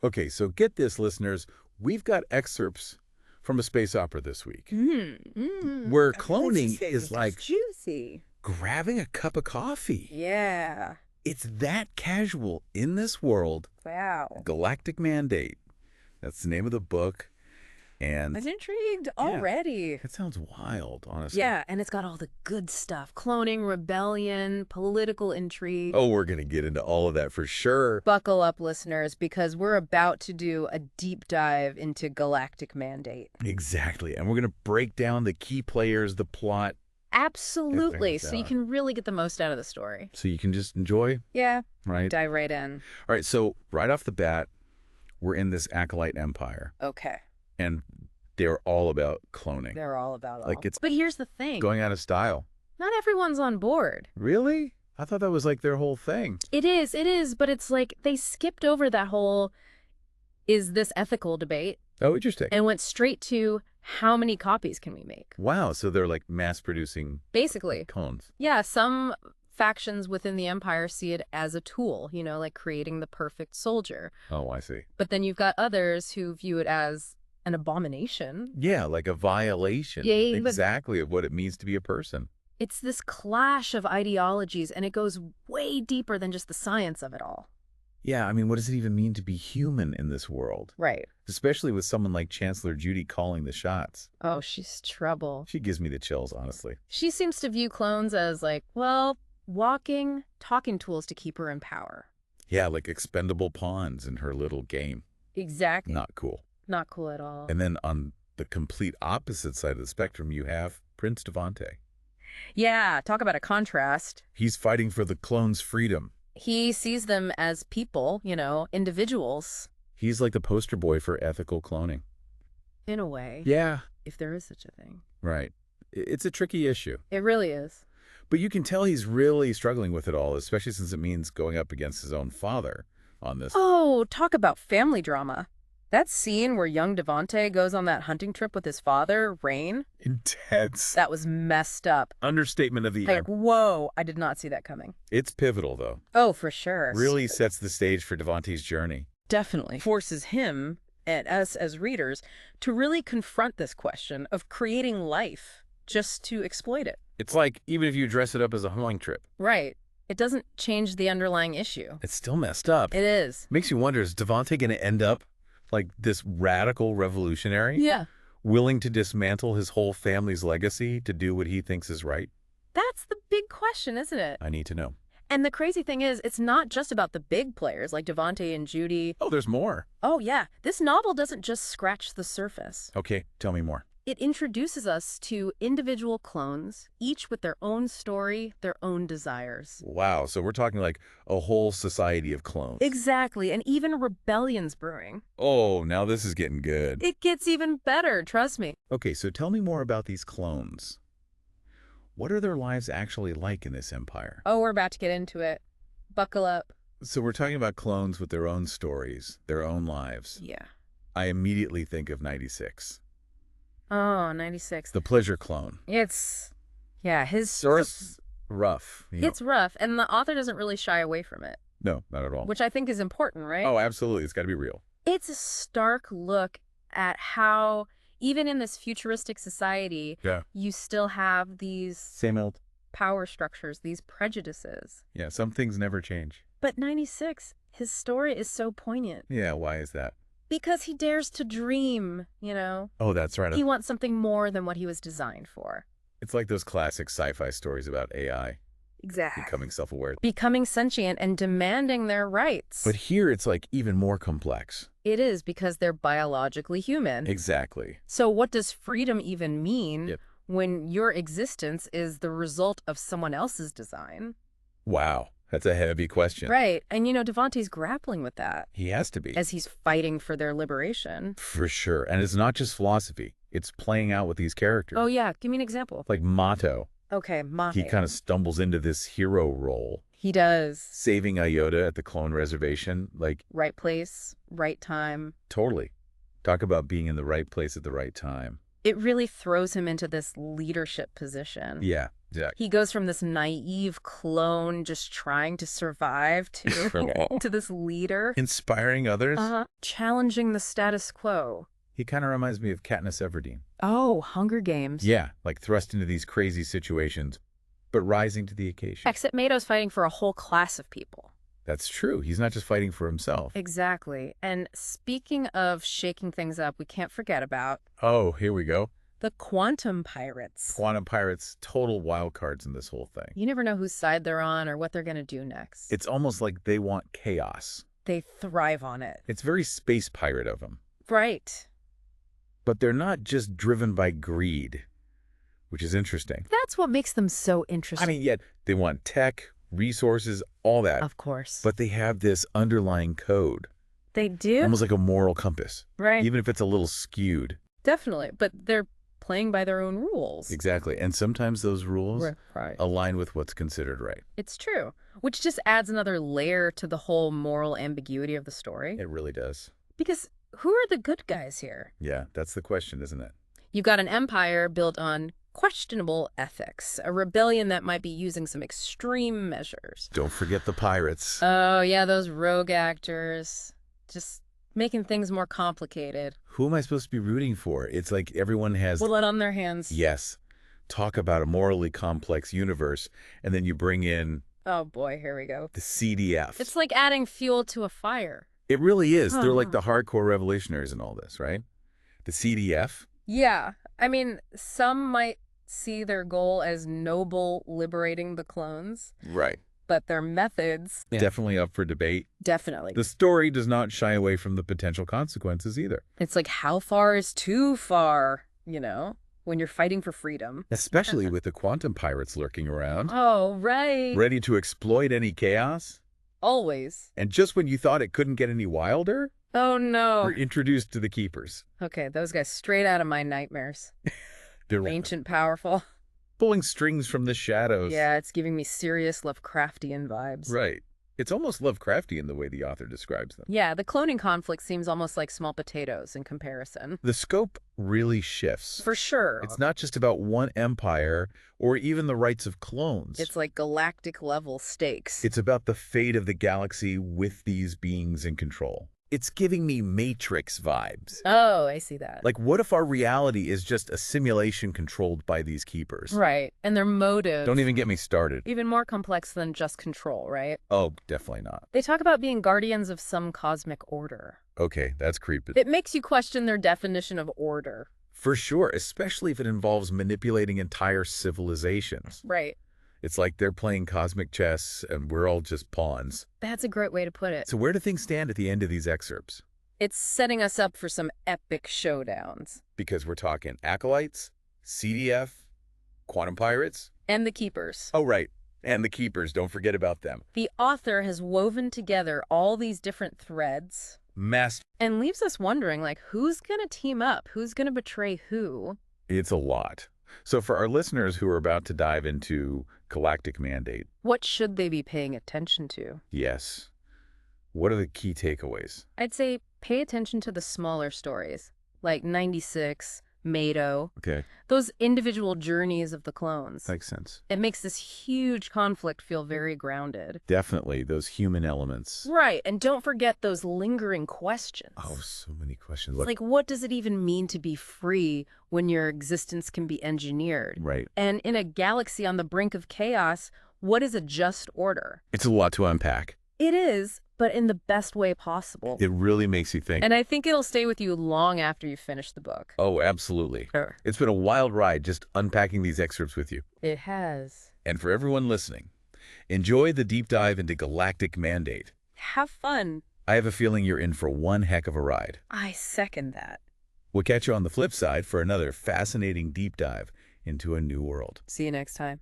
Okay, so get this, listeners. We've got excerpts from a space opera this week where cloning is like juicy. grabbing a cup of coffee. Yeah. It's that casual in this world. Wow. Galactic Mandate. That's the name of the book. I'm And intrigued yeah, already. it sounds wild, honestly. Yeah, and it's got all the good stuff. Cloning, rebellion, political intrigue. Oh, we're going to get into all of that for sure. Buckle up, listeners, because we're about to do a deep dive into Galactic Mandate. Exactly. And we're going to break down the key players, the plot. Absolutely, so you can really get the most out of the story. So you can just enjoy. Yeah, right? dive right in. All right, so right off the bat, we're in this acolyte empire. Okay. And they're all about cloning. They're all about like it's But here's the thing. Going out of style. Not everyone's on board. Really? I thought that was like their whole thing. It is, but it's like they skipped over that whole, is this ethical debate? Oh, interesting. And went straight to, how many copies can we make? Wow, so they're like mass-producing basically clones. Yeah, some factions within the Empire see it as a tool, like creating the perfect soldier. Oh, I see. But then you've got others who view it as an abomination. Yeah, like a violation. Yeah, exactly of what it means to be a person. It's this clash of ideologies, and it goes way deeper than just the science of it all. Yeah, I mean, what does it even mean to be human in this world? Right. Especially with someone like Chancellor Judy calling the shots. Oh, she's trouble. She gives me the chills, honestly. She seems to view clones as walking, talking tools to keep her in power. Yeah, like expendable pawns in her little game. Exactly. Not cool. Not cool at all. And then on the complete opposite side of the spectrum, you have Prince Devante. Yeah, talk about a contrast. He's fighting for the clones' freedom. He sees them as people, individuals. He's like the poster boy for ethical cloning. In a way. Yeah. If there is such a thing. Right. It's a tricky issue. It really is. But you can tell he's really struggling with it all, especially since it means going up against his own father on this. Oh, talk about family drama. That scene where young Devante goes on that hunting trip with his father, Rain. Intense. That was messed up. Understatement of the year. Like, whoa, I did not see that coming. It's pivotal, though. Oh, for sure. Really sets the stage for Devante's journey. Definitely. Forces him and us as readers to really confront this question of creating life just to exploit it. It's like, even if you dress it up as a hunting trip. Right. It doesn't change the underlying issue. It's still messed up. It is. Makes you wonder, is Devante going to end up like this radical revolutionary? Yeah. Willing to dismantle his whole family's legacy to do what he thinks is right? That's the big question, isn't it? I need to know. And the crazy thing is, it's not just about the big players like Devante and Judy. Oh, there's more. Oh, yeah. This novel doesn't just scratch the surface. Okay, tell me more. It introduces us to individual clones, each with their own story, their own desires. Wow, so we're talking like a whole society of clones. Exactly, and even rebellion's brewing. Oh, now this is getting good. It gets even better, trust me. Okay, so tell me more about these clones. What are their lives actually like in this empire? Oh, we're about to get into it. Buckle up. So we're talking about clones with their own stories, their own lives. Yeah. I immediately think of 96. Oh, 96. The pleasure clone. Yeah, his... Source rough. It's rough, and the author doesn't really shy away from it. No, not at all. Which I think is important, right? Oh, absolutely. It's got to be real. It's a stark look at how, even in this futuristic society, you still have these... Same old. Power structures, these prejudices. Yeah, some things never change. But 96, his story is so poignant. Yeah, why is that? Because he dares to dream, Oh, that's right. He wants something more than what he was designed for. It's like those classic sci-fi stories about AI. Exactly. Becoming self-aware. Becoming sentient and demanding their rights. But here it's like even more complex. It is, because they're biologically human. Exactly. So what does freedom even mean when your existence is the result of someone else's design? Wow. That's a heavy question. Right. And Devante's grappling with that. He has to be. As he's fighting for their liberation. For sure. And it's not just philosophy. It's playing out with these characters. Oh, yeah. Give me an example. Like Mato. Okay, Mate. He kind of stumbles into this hero role. He does. Saving Iota at the clone reservation. Like... Right place, right time. Totally. Talk about being in the right place at the right time. It really throws him into this leadership position. Yeah. Exactly. He goes from this naive clone just trying to survive to this leader. Inspiring others. Challenging the status quo. He kind of reminds me of Katniss Everdeen. Oh, Hunger Games. Yeah, like thrust into these crazy situations, but rising to the occasion. Except Mato's fighting for a whole class of people. That's true. He's not just fighting for himself. Exactly. And speaking of shaking things up, we can't forget about... Oh, here we go. The Quantum Pirates. Quantum Pirates, total wild cards in this whole thing. You never know whose side they're on or what they're going to do next. It's almost like they want chaos. They thrive on it. It's very space pirate of them. Right. But they're not just driven by greed, which is interesting. That's what makes them so interesting. I mean, yet they want tech, resources, all that. Of course. But they have this underlying code. They do? Almost like a moral compass. Right. Even if it's a little skewed. Definitely. But they're playing by their own rules. Exactly. And sometimes those rules align with what's considered right. It's true. Which just adds another layer to the whole moral ambiguity of the story. It really does. Because who are the good guys here? Yeah, that's the question, isn't it? You've got an empire built on questionable ethics, a rebellion that might be using some extreme measures. Don't forget the pirates. Oh, yeah, those rogue actors. Just making things more complicated. Who am I supposed to be rooting for? It's like everyone has... blood on their hands. Yes. Talk about a morally complex universe, and then you bring in... Oh, boy, here we go. The CDF. It's like adding fuel to a fire. It really is. They're like the hardcore revolutionaries in all this, right? The CDF? Yeah. I mean, some might see their goal as noble liberating the clones. Right. But their methods... Definitely up for debate. Definitely. The story does not shy away from the potential consequences either. It's like, how far is too far, you know, when you're fighting for freedom? Especially with the quantum pirates lurking around. Oh, right. Ready to exploit any chaos. Always. And just when you thought it couldn't get any wilder... Oh, no. We're introduced to the Keepers. Okay, those guys straight out of my nightmares. They're ancient, powerful. Pulling strings from the shadows. Yeah, it's giving me serious Lovecraftian vibes. Right. It's almost Lovecraftian the way the author describes them. Yeah, the cloning conflict seems almost like small potatoes in comparison. The scope really shifts. For sure. It's not just about one empire or even the rights of clones. It's like galactic level stakes. It's about the fate of the galaxy with these beings in control. It's giving me Matrix vibes. Oh, I see that. Like, what if our reality is just a simulation controlled by these Keepers? Right. And their motive... Don't even get me started. Even more complex than just control, right? Oh, definitely not. They talk about being guardians of some cosmic order. Okay, that's creepy. It makes you question their definition of order. For sure, especially if it involves manipulating entire civilizations. Right. It's like they're playing cosmic chess and we're all just pawns. That's a great way to put it. So where do things stand at the end of these excerpts? It's setting us up for some epic showdowns. Because we're talking Acolytes, CDF, Quantum Pirates. And the Keepers. Oh, right. And the Keepers. Don't forget about them. The author has woven together all these different threads. And leaves us wondering, like, who's going to team up? Who's going to betray who? It's a lot. So for our listeners who are about to dive into Galactic Mandate. What should they be paying attention to? Yes. What are the key takeaways? I'd say pay attention to the smaller stories, like 96, Mato. Okay. Those individual journeys of the clones. Makes sense. It makes this huge conflict feel very grounded. Definitely, those human elements. Right, and don't forget those lingering questions. Oh, so many questions. Look, like, what does it even mean to be free when your existence can be engineered? Right. And in a galaxy on the brink of chaos, what is a just order? It's a lot to unpack. It is, but in the best way possible. It really makes you think. And I think it'll stay with you long after you finish the book. Oh, absolutely. Sure. It's been a wild ride just unpacking these excerpts with you. It has. And for everyone listening, enjoy the deep dive into Galactic Mandate. Have fun. I have a feeling you're in for one heck of a ride. I second that. We'll catch you on the flip side for another fascinating deep dive into a new world. See you next time.